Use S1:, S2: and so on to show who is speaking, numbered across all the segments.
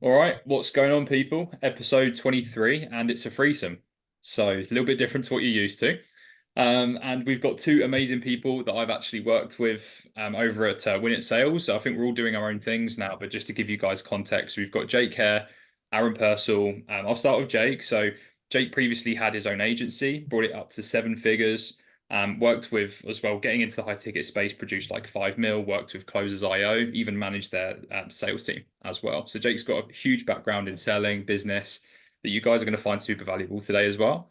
S1: All right, what's going on, people? Episode 23, and it's a threesome. So it's a little bit different to what you're used to. And we've got two amazing people that I've actually worked with over at Win It Sales. So I think we're all doing our own things now, but just to give you guys context, we've got Jake Hare, Aaron Pursell. I'll start with Jake. So Jake previously had his own agency, brought it up to seven figures. Worked with as well, getting into the high ticket space, produced like 5 mil, worked with Closers IO, even managed their sales team as well. So Jake's got a huge background in selling business that you guys are going to find super valuable today as well.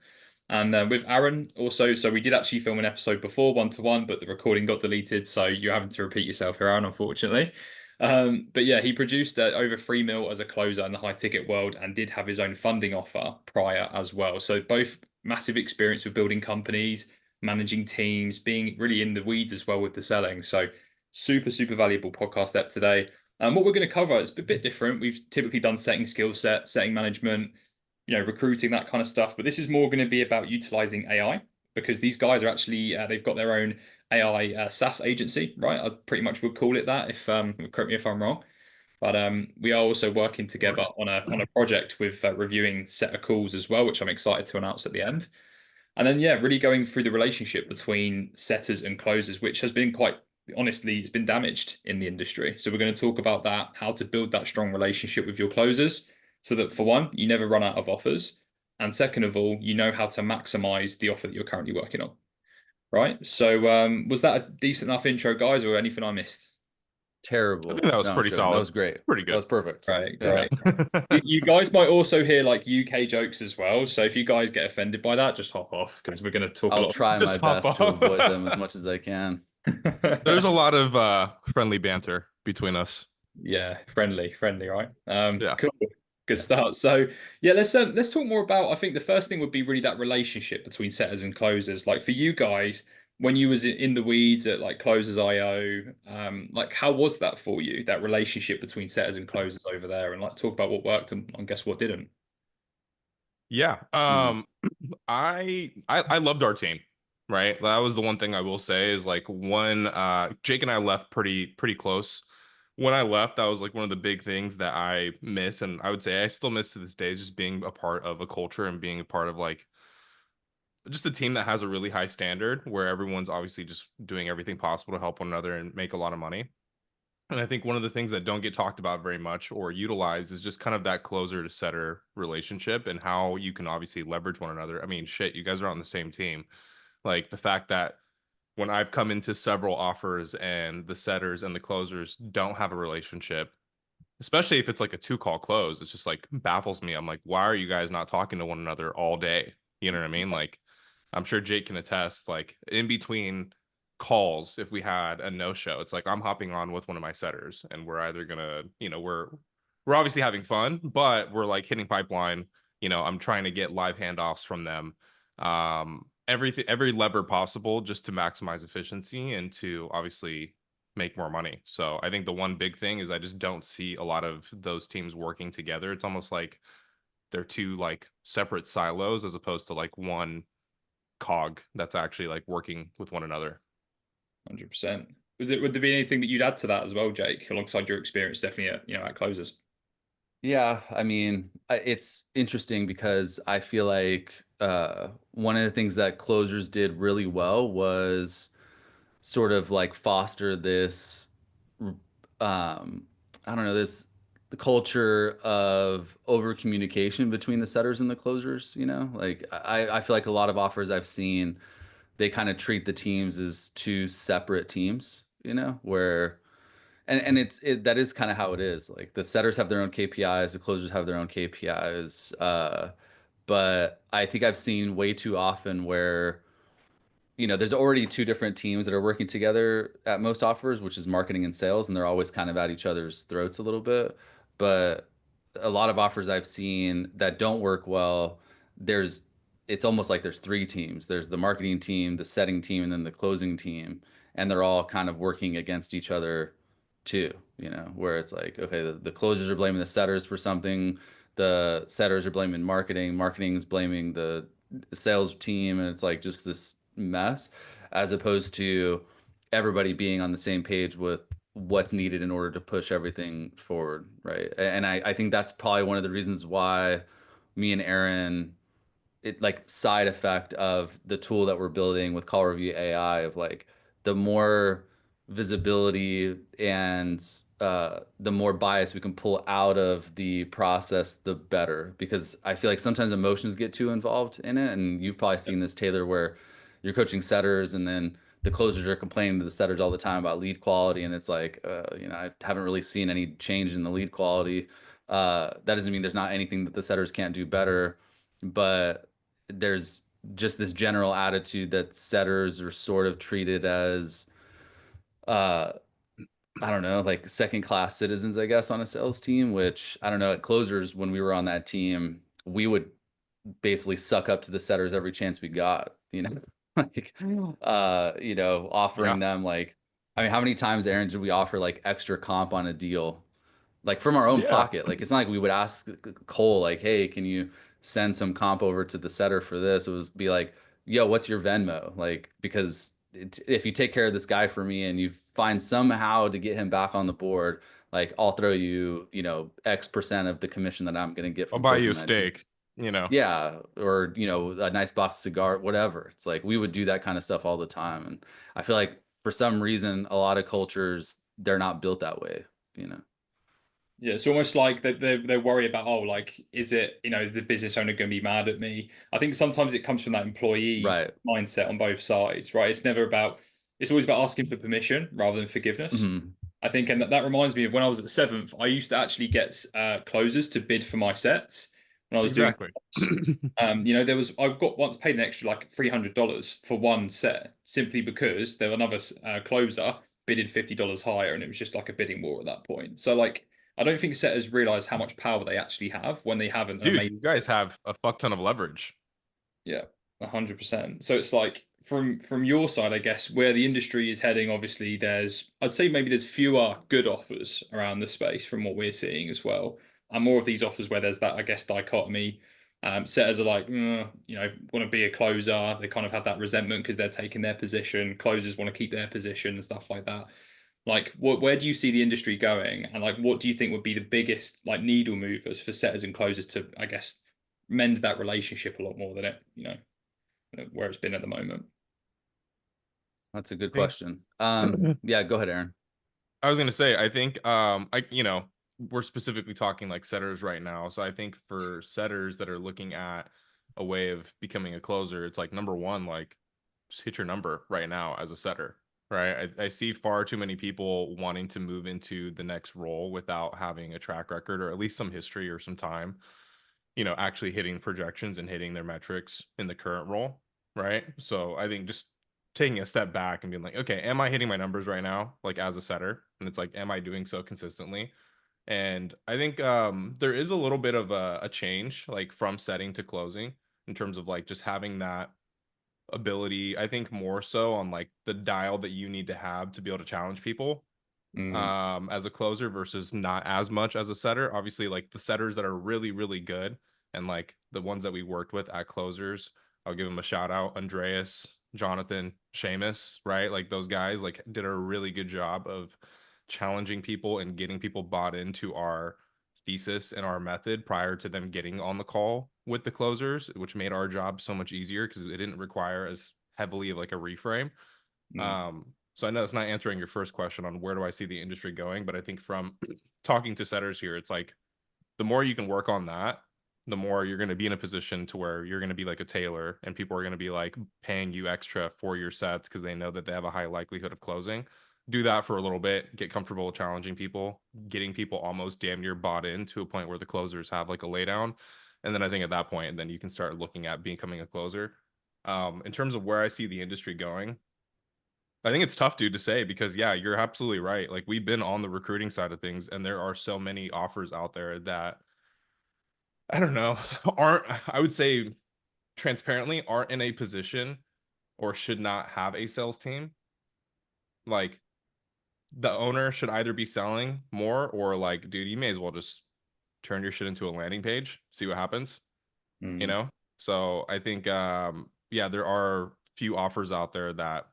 S1: And with Aaron also, so we did actually film an episode before one to one, but the recording got deleted. So you're having to repeat yourself here, Aaron, unfortunately. But yeah, he produced over 3 mil as a closer in the high ticket world and did have his own funding offer prior as well. So both massive experience with building companies, managing teams, being really in the weeds as well with the selling. So super, super valuable podcast step today. And what we're going to cover is a bit different. We've typically done setting skill set, setting management, recruiting, that kind of stuff. But this is more going to be about utilizing AI because these guys are actually, they've got their own AI SaaS agency, right? I pretty much would call it that if, correct me if I'm wrong. But we are also working together
S2: Course.
S1: on a project with reviewing set of calls as well, which I'm excited to announce at the end. And then, yeah, really going through the relationship between setters and closers, which has been quite honestly, it's been damaged in the industry. So we're going to talk about that, how to build that strong relationship with your closers so that for one, you never run out of offers. And second of all, you know how to maximize the offer that you're currently working on. Right. So was that a decent enough intro, guys, or anything I missed?
S2: I think
S3: Terrible.
S2: that was
S3: No, I'm
S2: pretty
S3: joking. That
S2: solid.
S3: was great.
S2: Pretty
S3: That
S2: good.
S3: was perfect.
S1: Right,
S3: Yeah.
S1: great. You guys might also hear like UK jokes as well. So if you guys get offended by that, just hop off because we're going to talk a
S3: I'll
S1: lot.
S3: try my
S2: Just hop
S3: best to avoid them as
S2: off.
S3: much as I can.
S2: There's a lot of friendly banter between us.
S1: Yeah, friendly, right?
S2: Yeah.
S1: Cool, good start. So yeah, let's talk more about. I think the first thing would be really that relationship between setters and closers. Like for you guys, when you was in the weeds at like Closers IO, like how was that for you? That relationship between setters and closers over there, and like talk about what worked and guess what didn't.
S2: Yeah.
S3: Mm.
S2: I loved our team, right? That was the one thing I will say is like when Jake and I left pretty close. When I left, that was like one of the big things that I miss, and I would say I still miss to this day is just being a part of a culture and being a part of like just a team that has a really high standard where everyone's obviously just doing everything possible to help one another and make a lot of money. And I think one of the things that don't get talked about very much or utilized is just kind of that closer to setter relationship and how you can obviously leverage one another. I mean, shit, you guys are on the same team. Like the fact that when I've come into several offers and the setters and the closers don't have a relationship, especially if it's like a 2 call close, it's just like baffles me. I'm like, why are you guys not talking to one another all day? You know what I mean? Like, I'm sure Jake can attest, like in between calls, if we had a no show, it's like I'm hopping on with one of my setters and we're either gonna, we're obviously having fun, but we're like hitting pipeline. I'm trying to get live handoffs from them. Every lever possible just to maximize efficiency and to obviously make more money. So I think the one big thing is I just don't see a lot of those teams working together. It's almost like they're two like separate silos as opposed to like one cog that's actually like working with one another.
S1: 100%. Would there be anything that you'd add to that as well, Jake, alongside your experience definitely at at closers?
S3: Yeah, I mean, it's interesting because I feel like one of the things that closers did really well was sort of like foster this um I don't know, this the culture of over communication between the setters and the closers, like I feel like a lot of offers I've seen, they kind of treat the teams as two separate teams, where and that is kind of how it is. Like the setters have their own KPIs, the closers have their own KPIs. But I think I've seen way too often where there's already two different teams that are working together at most offers, which is marketing and sales, and they're always kind of at each other's throats a little bit. But a lot of offers I've seen that don't work well, there's it's almost like there's three teams. There's the marketing team, the setting team, and then the closing team, and they're all kind of working against each other too, where it's like, okay, the closers are blaming the setters for something, the setters are blaming marketing, marketing's blaming the sales team, and it's like just this mess, as opposed to everybody being on the same page with what's needed in order to push everything forward, right? And I think that's probably one of the reasons why me and Aaron, it like side effect of the tool that we're building with call review AI, of like the more visibility and the more bias we can pull out of the process, the better. Because I feel like sometimes emotions get too involved in it, and you've probably seen this, Taylor, where you're coaching setters and then the closers are complaining to the setters all the time about lead quality, and it's like, I haven't really seen any change in the lead quality. That doesn't mean there's not anything that the setters can't do better, but there's just this general attitude that setters are sort of treated as uh I don't know, like second class citizens, I guess, on a sales team, which I don't know, at closers when we were on that team, we would basically suck up to the setters every chance we got, like
S2: Yeah.
S3: offering them, like, I mean, how many times, Aaron, did we offer like extra comp on a deal, like from our own
S2: Yeah.
S3: pocket? Like, it's not like we would ask Cole, like, hey, can you send some comp over to the setter for this? It was be like, yo, what's your Venmo? Like, because if you take care of this guy for me and you find somehow to get him back on the board, like, I'll throw you, X% of the commission that I'm going to get
S2: I'll
S3: from
S2: buy you
S3: closing
S2: a
S3: that deal.
S2: steak, you know.
S3: Yeah, or a nice box of cigar, whatever. It's like we would do that kind of stuff all the time, and I feel like for some reason a lot of cultures, they're not built that way, you know.
S1: Yeah, it's almost like they worry about, oh, like, is it, is the business owner going to be mad at me? I think sometimes it comes from that employee
S3: Right.
S1: mindset on both sides, right? It's always about asking for permission rather than forgiveness.
S3: Hmm.
S1: I think, and that reminds me of when I was at the seventh, I used to actually get closers to bid for my sets when I was doing.
S2: Exactly.
S1: I've got once paid an extra like $300 for one set simply because there was another closer bidded $50 higher, and it was just like a bidding war at that point. So like, I don't think setters realize how much power they actually have when they have an
S2: Dude,
S1: amazing.
S2: you guys have a fuck ton of leverage.
S1: Yeah, 100%. So it's like from your side, I guess, where the industry is heading, obviously I'd say maybe there's fewer good offers around the space from what we're seeing as well. And more of these offers where there's that, I guess, dichotomy. Setters are like, want to be a closer. They kind of have that resentment because they're taking their position. Closers want to keep their position and stuff like that. Like, where do you see the industry going? And like, what do you think would be the biggest like needle movers for setters and closers to, I guess, mend that relationship a lot more than it, where it's been at the moment?
S3: That's a good
S2: I think
S3: question. Yeah, go ahead, Aaron.
S2: I was gonna say, I think we're specifically talking like setters right now. So I think for setters that are looking at a way of becoming a closer, it's like number one, like just hit your number right now as a setter. Right. I see far too many people wanting to move into the next role without having a track record or at least some history or some time, actually hitting projections and hitting their metrics in the current role. Right. So I think just taking a step back and being like, okay, am I hitting my numbers right now, like as a setter? And it's like, am I doing so consistently? And I think there is a little bit of a change, like from setting to closing, in terms of like just having that ability. I think more so on like the dial that you need to have to be able to challenge people
S1: Mm,
S2: as a closer versus not as much as a setter. Obviously, like the setters that are really, really good and like the ones that we worked with at closers, I'll give them a shout out. Andreas, Jonathan, Seamus, right? Like those guys like did a really good job of challenging people and getting people bought into our thesis and our method prior to them getting on the call with the closers, which made our job so much easier because it didn't require as heavily of like a reframe.
S1: mm,
S2: So I know it's not answering your first question on where do I see the industry going, but I think from talking to setters here, it's like the more you can work on that, the more you're going to be in a position to where you're going to be like a tailor and people are going to be like paying you extra for your sets because they know that they have a high likelihood of closing. Do that for a little bit, get comfortable challenging people, getting people almost damn near bought in to a point where the closers have like a laydown. And then I think at that point, then you can start looking at becoming a closer. In terms of where I see the industry going, I think it's tough, dude, to say because yeah, you're absolutely right. Like we've been on the recruiting side of things, and there are so many offers out there that I don't know aren't I would say transparently aren't in a position or should not have a sales team. Like the owner should either be selling more or like, dude, you may as well just turn your shit into a landing page, see what happens, you
S1: mm.
S2: know? So I think yeah, there are few offers out there that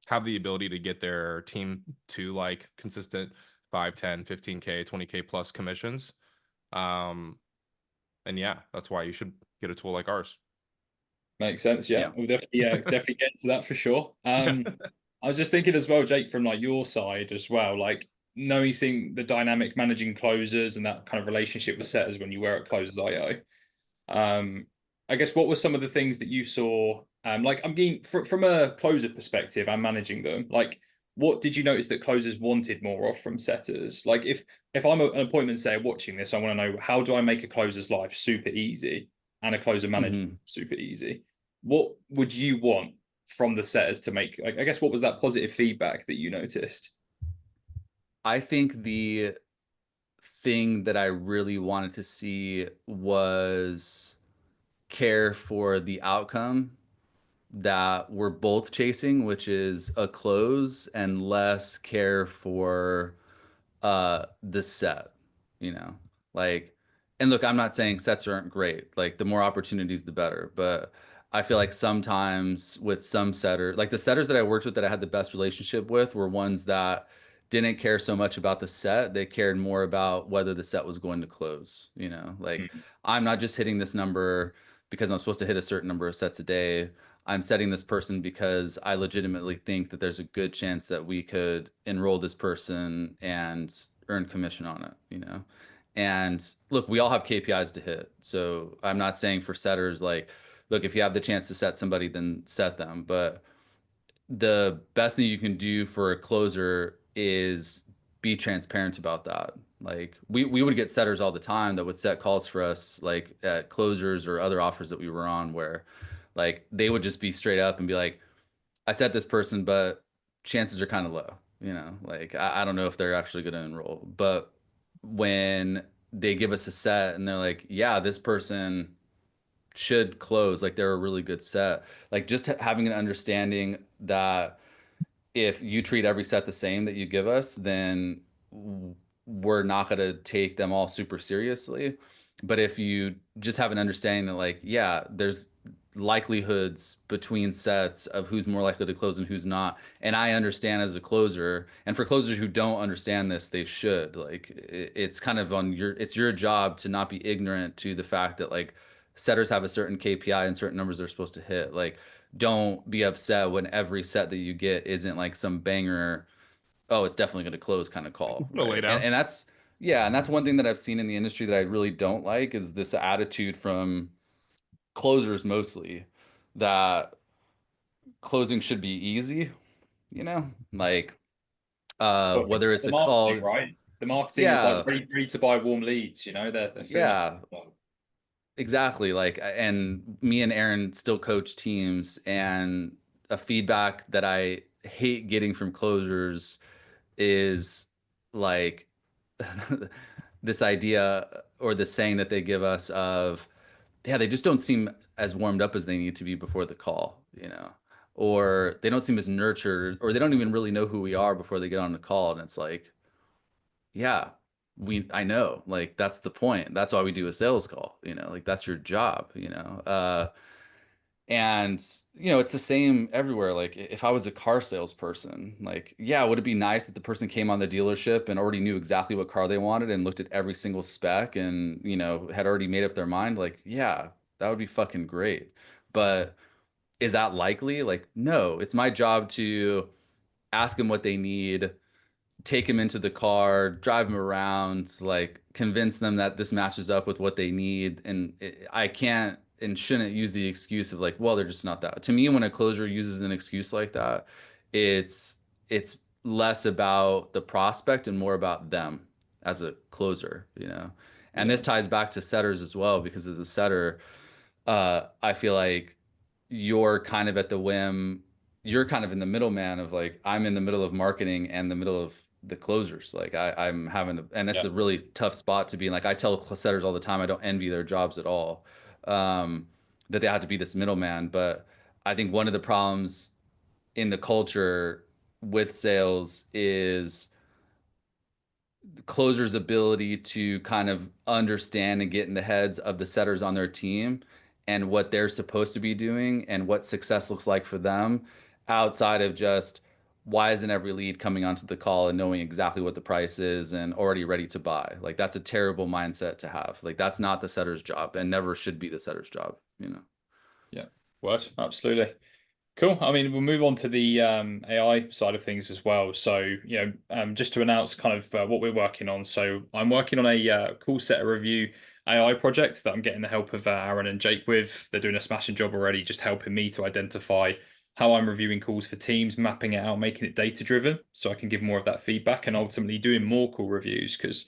S2: have the ability to get their team to like consistent 5, 10, 15K, 20K plus commissions. And yeah, that's why you should get a tool like ours.
S1: Makes sense. Yeah,
S3: Yeah.
S1: we'll definitely definitely get into that for sure. I was just thinking as well, Jake, from like your side as well, like knowing seeing the dynamic managing closers and that kind of relationship with setters when you were at Closers.io. I guess what were some of the things that you saw? Like I'm being from a closer perspective, I'm managing them. Like, what did you notice that closers wanted more of from setters? Like, if I'm an appointment setter watching this, I want to know how do I make a closer's life super easy and a closer manager super easy. What would you want from the setters to make? Like, I guess what was that positive feedback that you noticed?
S3: I think the thing that I really wanted to see was care for the outcome that we're both chasing, which is a close, and less care for the set, you know. Like, and look, I'm not saying sets aren't great. Like the more opportunities the better, but I feel like sometimes with some setter, like the setters that I worked with that I had the best relationship with were ones that didn't care so much about the set. They cared more about whether the set was going to close, you know. Like I'm not just hitting this number because I'm supposed to hit a certain number of sets a day. I'm setting this person because I legitimately think that there's a good chance that we could enroll this person and earn commission on it, you know? And look, we all have KPIs to hit. So I'm not saying for setters, like, look, if you have the chance to set somebody, then set them. But the best thing you can do for a closer is be transparent about that. Like we would get setters all the time that would set calls for us, like at closers or other offers that we were on, where like they would just be straight up and be like, I set this person, but chances are kind of low, you know, like I don't know if they're actually going to enroll. But when they give us a set and they're like, yeah, this person should close, like they're a really good set, like just having an understanding that if you treat every set the same that you give us, then we're not going to take them all super seriously. But if you just have an understanding that, like, yeah, there's likelihoods between sets of who's more likely to close and who's not. And I understand as a closer, and for closers who don't understand this, they should. Like, it's kind of on it's your job to not be ignorant to the fact that, like, setters have a certain KPI and certain numbers they're supposed to hit. Like, don't be upset when every set that you get isn't like some banger, oh, it's definitely going to close kind of call,
S2: No lay
S3: right?
S2: down.
S3: And that's, yeah, and that's one thing that I've seen in the industry that I really don't like is this attitude from closers mostly that closing should be easy, you know? Like
S1: But
S3: whether it's
S1: the
S3: a
S1: marketing,
S3: call,
S1: right? The marketing is like
S3: yeah,
S1: ready to buy warm leads. You know, they're filling up.
S3: yeah, exactly. Like, and me and Aaron still coach teams, and a feedback that I hate getting from closers is like this idea or the saying that they give us of, yeah, they just don't seem as warmed up as they need to be before the call, you know, or they don't seem as nurtured, or they don't even really know who we are before they get on the call. And it's like, yeah, I know, like, that's the point. That's why we do a sales call, you know, like that's your job, you know? And you know, it's the same everywhere. Like if I was a car salesperson, like, yeah, would it be nice if the person came on the dealership and already knew exactly what car they wanted and looked at every single spec and, you know, had already made up their mind? Like, yeah, that would be fucking great. But is that likely? Like, no, it's my job to ask them what they need, take them into the car, drive them around, like convince them that this matches up with what they need. And I can't and shouldn't use the excuse of like, well, they're just not that. To me, when a closer uses an excuse like that, it's less about the prospect and more about them as a closer, you know. And
S1: Yeah,
S3: this ties back to setters as well, because as a setter, I feel like you're kind of at the whim, you're kind of in the middleman of like, I'm in the middle of marketing and the middle of the closers. Like I'm having, and that's
S1: yeah,
S3: a really tough spot to be in. Like I tell setters all the time, I don't envy their jobs at all, that they have to be this middleman. But I think one of the problems in the culture with sales is closer's ability to kind of understand and get in the heads of the setters on their team and what they're supposed to be doing and what success looks like for them outside of just, why isn't every lead coming onto the call and knowing exactly what the price is and already ready to buy? Like that's a terrible mindset to have. Like that's not the setter's job and never should be the setter's job, you know?
S1: Yeah, word, absolutely. Cool. I mean, we'll move on to the AI side of things as well. So, just to announce kind of what we're working on. So, I'm working on a call set review AI project that I'm getting the help of Aaron and Jake with. They're doing a smashing job already, just helping me to identify how I'm reviewing calls for teams, mapping it out, making it data driven, so I can give more of that feedback and ultimately doing more call reviews because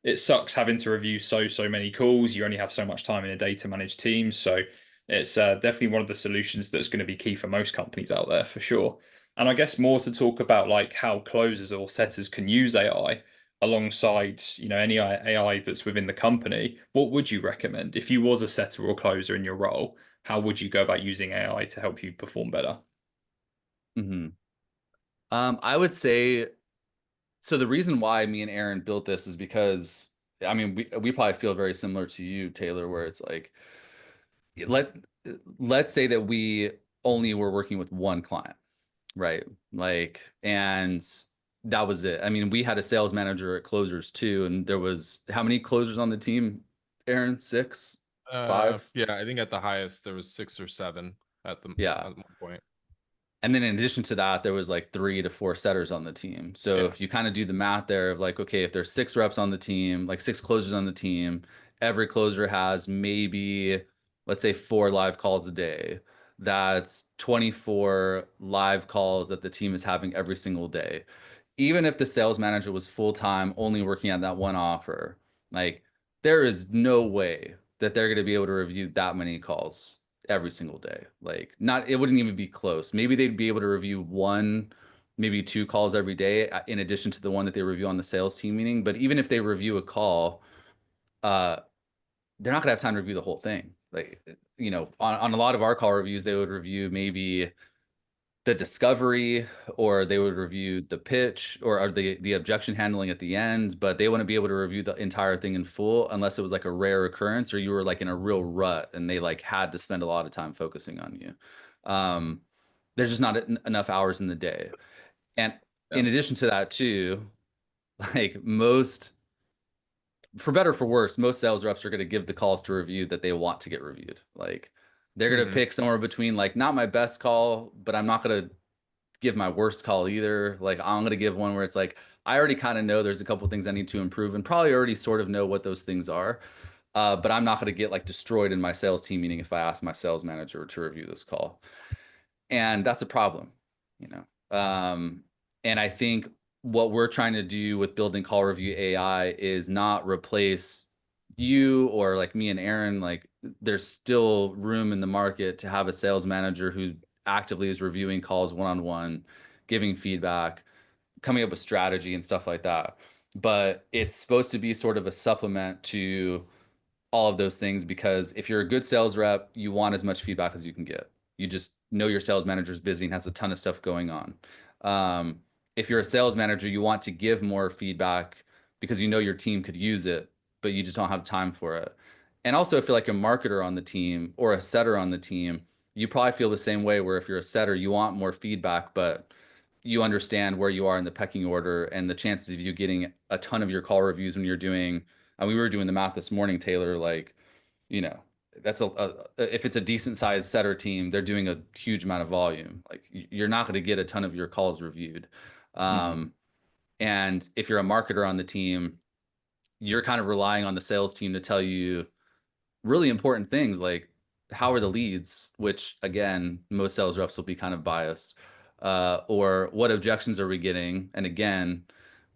S1: it sucks having to review so many calls. You only have so much time in a day to manage teams. So it's definitely one of the solutions that's going to be key for most companies out there for sure. And I guess more to talk about like how closers or setters can use AI alongside, any AI that's within the company. What would you recommend if you was a setter or closer in your role? How would you go about using AI to help you perform better?
S3: Mm-hmm. I would say, so the reason why me and Aaron built this is because, I mean, we probably feel very similar to you, Taylor, where it's like, let's let's say that we only were working with one client, right? Like, and that was it. I mean, we had a sales manager at closers too, and there was how many closers on the team, Aaron? Six, five?
S2: Yeah, I think at the highest there was 6 or 7
S3: Yeah.
S2: at one point.
S3: And then in addition to that, there was like 3 to 4 setters on the team. So
S2: Yeah.
S3: if you kind of do the math there of like, okay, if there's 6 reps on the team, like 6 closers on the team, every closer has maybe, let's say 4 live calls a day. That's 24 live calls that the team is having every single day. Even if the sales manager was full time, only working on that one offer, like there is no way that they're going to be able to review that many calls every single day. Like not, it wouldn't even be close. Maybe they'd be able to review 1, maybe 2 calls every day in addition to the one that they review on the sales team meeting. But even if they review a call, uh, they're not gonna have time to review the whole thing. Like, on a lot of our call reviews, they would review maybe the discovery, or they would review the pitch, or the objection handling at the end, but they wouldn't be able to review the entire thing in full unless it was like a rare occurrence or you were like in a real rut and they like had to spend a lot of time focusing on you. There's just not enough hours in the day. And
S1: Yeah.
S3: in addition to that too, like most, for better or for worse, most sales reps are going to give the calls to review that they want to get reviewed. Like they're going to
S2: Mhm.
S3: pick somewhere between like not my best call, but I'm not going to give my worst call either. Like I'm going to give one where it's like, I already kind of know there's a couple things I need to improve and probably already sort of know what those things are. But I'm not going to get like destroyed in my sales team meeting if I ask my sales manager to review this call. And that's a problem, you know? And I think what we're trying to do with building call review AI is not replace you or like me and Aaron. Like there's still room in the market to have a sales manager who actively is reviewing calls one-on-one, giving feedback, coming up with strategy and stuff like that. But it's supposed to be sort of a supplement to all of those things, because if you're a good sales rep, you want as much feedback as you can get. You just know your sales manager is busy and has a ton of stuff going on. If you're a sales manager, you want to give more feedback because you know your team could use it, but you just don't have time for it. And also, if you're like a marketer on the team or a setter on the team, you probably feel the same way, where if you're a setter, you want more feedback, but you understand where you are in the pecking order and the chances of you getting a ton of your call reviews when you're doing, and we were doing the math this morning, Taylor, like, you know, that's if it's a decent sized setter team, they're doing a huge amount of volume. Like you're not going to get a ton of your calls reviewed.
S1: Mhm.
S3: And if you're a marketer on the team, you're kind of relying on the sales team to tell you really important things like how are the leads, which again, most sales reps will be kind of biased, or what objections are we getting? And again,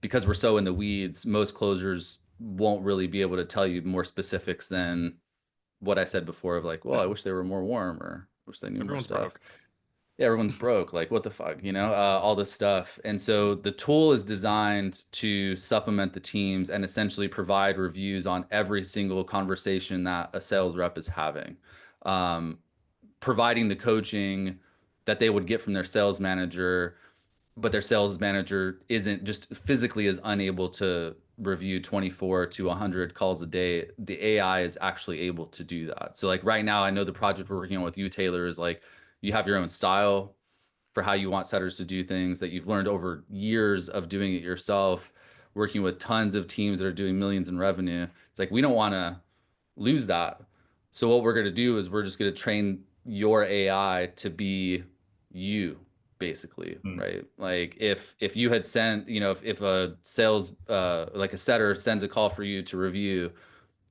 S3: because we're so in the weeds, most closers won't really be able to tell you more specifics than what I said before of like, well, I
S2: Yeah.
S3: wish they were more warm, or wish they knew more
S2: Everyone's
S3: stuff.
S2: broke.
S3: Yeah, everyone's broke. Like, what the fuck, all this stuff. And so the tool is designed to supplement the teams and essentially provide reviews on every single conversation that a sales rep is having, um, providing the coaching that they would get from their sales manager, but their sales manager isn't, just physically is unable to review 24 to 100 calls a day. The AI is actually able to do that. So like right now, I know the project we're working on with you, Taylor, is like you have your own style. for how you want setters to do things that you've learned over years of doing it yourself, working with tons of teams that are doing millions in revenue. It's like, we don't want to lose that. So what we're going to do is we're just going to train your AI to be you, basically, right? Like if you had sent, if a sales like a setter sends a call for you to review,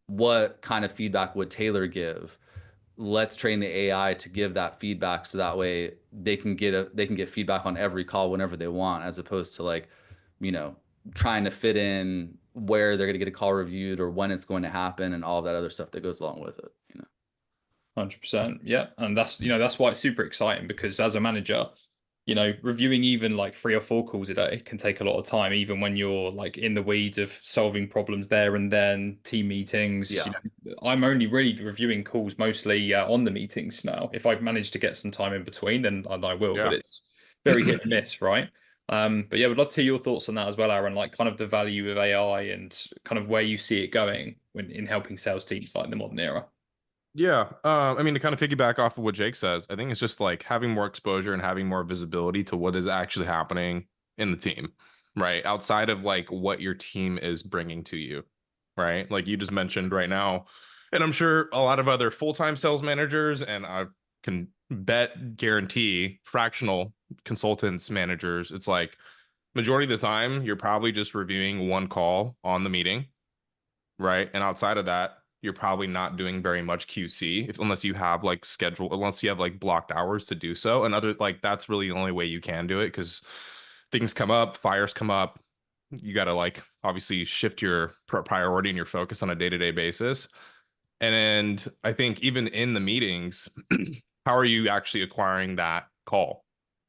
S3: what kind of feedback would Taylor give? Let's train the AI to give that feedback, so that way they can get feedback on every call whenever they want, as opposed to like, you know, trying to fit in where they're going to get a call reviewed or when it's going to happen and all of that other stuff that goes along with it,
S1: 100%. Yeah. And that's why it's super exciting, because as a manager, reviewing even like 3 or 4 calls a day can take a lot of time, even when you're like in the weeds of solving problems there and then, team meetings.
S3: Yeah.
S1: I'm only really reviewing calls mostly on the meetings now. If I've managed to get some time in between, then I will, but it's very hit and miss, right? But yeah, we'd love to hear your thoughts on that as well, Aaron, like kind of the value of AI and kind of where you see it going in helping sales teams like in the modern era.
S2: Yeah. I mean, to kind of piggyback off of what Jake says, I think it's just like having more exposure and having more visibility to what is actually happening in the team, right? Outside of like what your team is bringing to you, right? Like you just mentioned right now, and I'm sure a lot of other full-time sales managers, and I can guarantee fractional consultants, managers, it's like majority of the time, you're probably just reviewing one call on the meeting, right? And outside of that, you're probably not doing very much QC unless you have like unless you have like blocked hours to do so. And other like that's really the only way you can do it, because things come up, fires come up. You got to like obviously shift your priority and your focus on a day-to-day basis. And I think even in the meetings, how are you actually acquiring that call?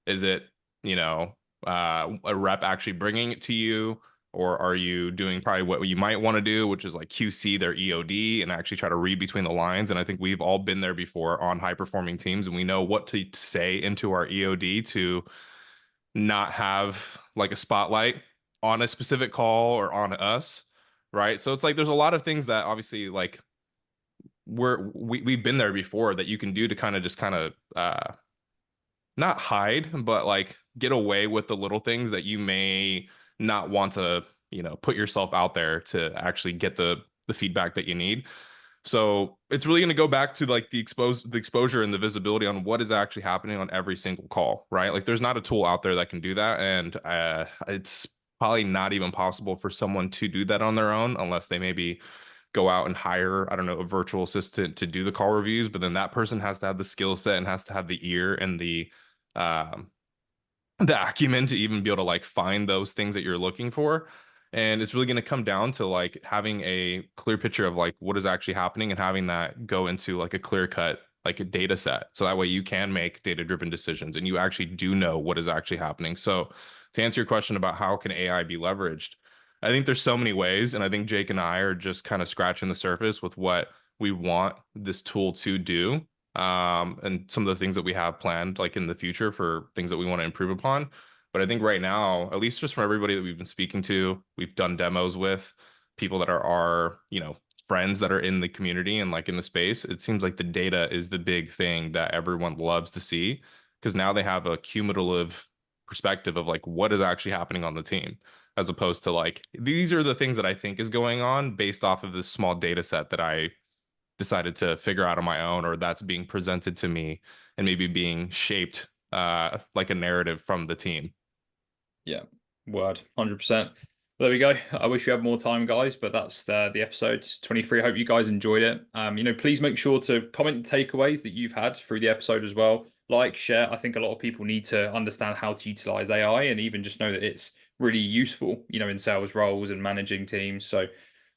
S2: Is it, a rep actually bringing it to you? Or are you doing probably what you might want to do, which is like QC their EOD and actually try to read between the lines? And I think we've all been there before on high performing teams, and we know what to say into our EOD to not have like a spotlight on a specific call or on us, right? So it's like there's a lot of things that obviously like we've been there before that you can do to kind of not hide, but like get away with the little things that you may not want to, put yourself out there to actually get the feedback that you need. So it's really going to go back to like the exposure and the visibility on what is actually happening on every single call, right? Like there's not a tool out there that can do that, and it's probably not even possible for someone to do that on their own unless they maybe go out and hire, I don't know, a virtual assistant to do the call reviews. But then that person has to have the skill set and has to have the ear and um, the acumen to even be able to like find those things that you're looking for. And it's really going to come down to like having a clear picture of like what is actually happening and having that go into like a clear cut, like a data set. So that way you can make data driven decisions and you actually do know what is actually happening. So to answer your question about how can AI be leveraged, I think there's so many ways. And I think Jake and I are just kind of scratching the surface with what we want this tool to do, and some of the things that we have planned like in the future for things that we want to improve upon. But I think right now, at least just from everybody that we've been speaking to, we've done demos with people that are our, friends that are in the community and like in the space, it seems like the data is the big thing that everyone loves to see, because now they have a cumulative perspective of like what is actually happening on the team, as opposed to like these are the things that I think is going on based off of this small data set that I decided to figure out on my own, or that's being presented to me and maybe being shaped like a narrative from the team.
S1: Yeah, word, 100%. There we go. I wish we had more time, guys, but that's the episode 23. I hope you guys enjoyed it. Please make sure to comment the takeaways that you've had through the episode as well. Like, share. I think a lot of people need to understand how to utilize AI and even just know that it's really useful, in sales roles and managing teams. So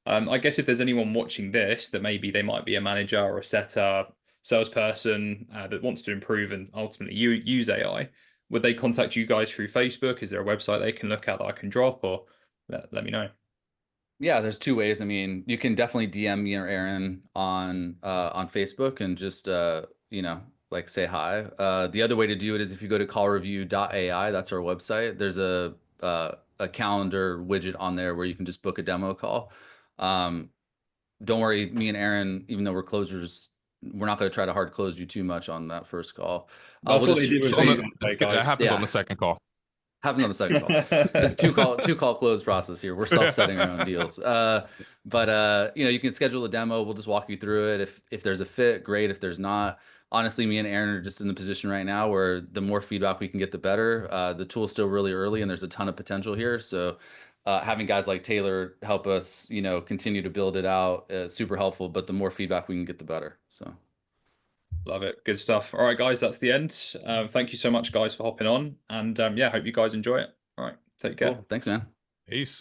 S1: I guess if there's anyone watching this that maybe they might be a manager or a setter, salesperson that wants to improve and ultimately use AI, would they contact you guys through Facebook? Is there a website they can look at that I can drop, or let me know?
S3: Yeah, there's 2 ways. I mean, you can definitely DM me or Aaron on Facebook and just like say hi. The other way to do it is if you go to callreview.ai, that's our website. There's a calendar widget on there where you can just book a demo call. Don't worry, me and Aaron, even though we're closers we're not going to try to hard close you too much on that first call.
S1: That's
S3: We'll
S1: what they
S3: just
S1: did with
S3: show
S1: me,
S3: you.
S1: by the way,
S2: That
S1: guys.
S2: happens on
S3: Yeah.
S2: the second call.
S3: Happens on the second call. It's two call close process here. We're self-setting our own deals. But you know, you can schedule a demo. We'll just walk you through it. If there's a fit, great. If there's not, honestly, me and Aaron are just in the position right now where the more feedback we can get, the better. The tool's still really early, and there's a ton of potential here. So having guys like Taylor help us, you know, continue to build it out, super helpful. But the more feedback we can get, the better. So.
S1: Love it. Good stuff. All right, guys, that's the end. Thank you so much, guys, for hopping on. And yeah, hope you guys enjoy it. All right, take care.
S3: Cool. Thanks, man.
S2: Peace.